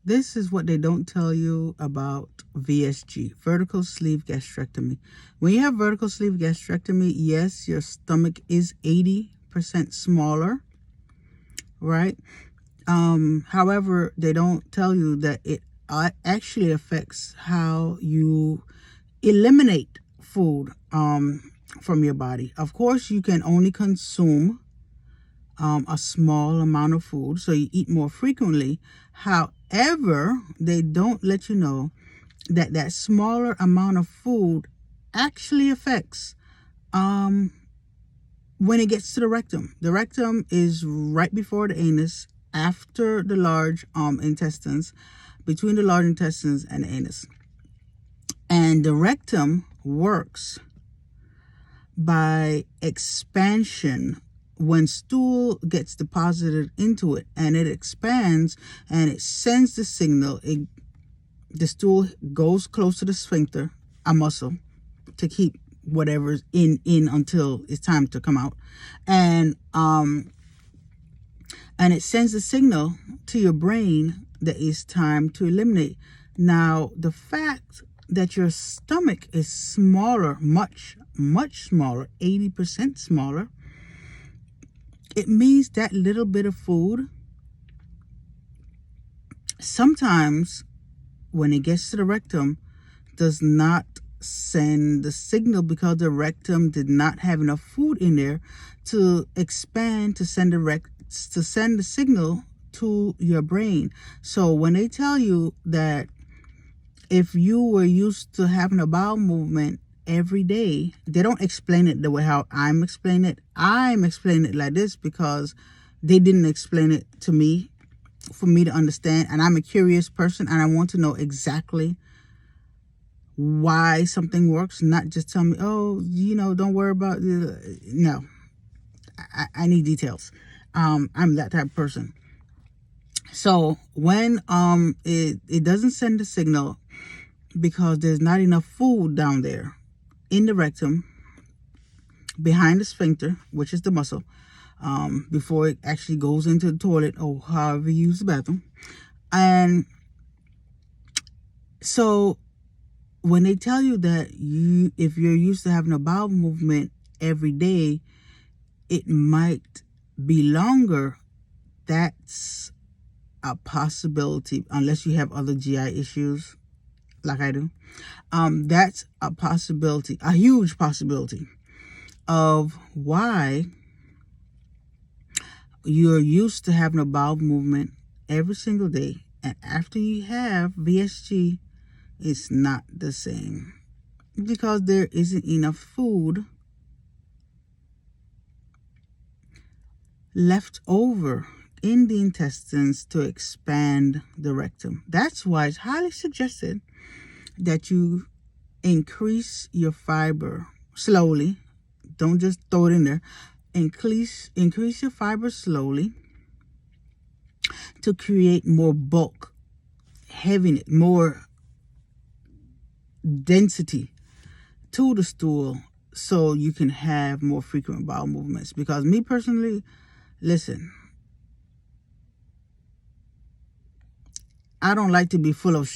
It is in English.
This is what they don't tell you about VSG, vertical sleeve gastrectomy. When you have vertical sleeve gastrectomy, yes, your stomach is 80% smaller, right? However, they don't tell you that it actually affects how you eliminate food from your body. Of course, you can only consume a small amount of food, so you eat more frequently. However, they don't let you know that that smaller amount of food actually affects when it gets to the rectum. The rectum is right before the anus, after the large intestines, between the large intestines and the anus. And the rectum works by expansion. When stool gets deposited into it and it expands and it sends the signal, the stool goes close to the sphincter, a muscle, to keep whatever's in until it's time to come out. And it sends a signal to your brain that it's time to eliminate. Now, the fact that your stomach is smaller, much smaller, 80% smaller, it means that little bit of food, sometimes when it gets to the rectum, does not send the signal because the rectum did not have enough food in there to expand to send the signal to your brain. So when they tell you that if you were used to having a bowel movement every day, they don't explain it the way how I'm explaining it. I'm explaining it like this because they didn't explain it to me for me to understand, and I'm a curious person and I want to know exactly why something works, not just tell me, oh, don't worry about it. No, I need details. I'm that type of person. So when it doesn't send the signal because there's not enough food down there in the rectum, behind the sphincter, which is the muscle, before it actually goes into the toilet or however you use the bathroom. And so when they tell you that if you're used to having a bowel movement every day, it might be longer. That's a possibility, unless you have other GI issues like I do. That's a possibility, a huge possibility of why you're used to having a bowel movement every single day, and after you have VSG, it's not the same because there isn't enough food left over in the intestines to expand the rectum. That's why it's highly suggested that you increase your fiber slowly. Don't just throw it in there. Increase your fiber slowly to create more bulk, heaviness, more density to the stool, so you can have more frequent bowel movements. Because me personally, listen, I don't like to be full of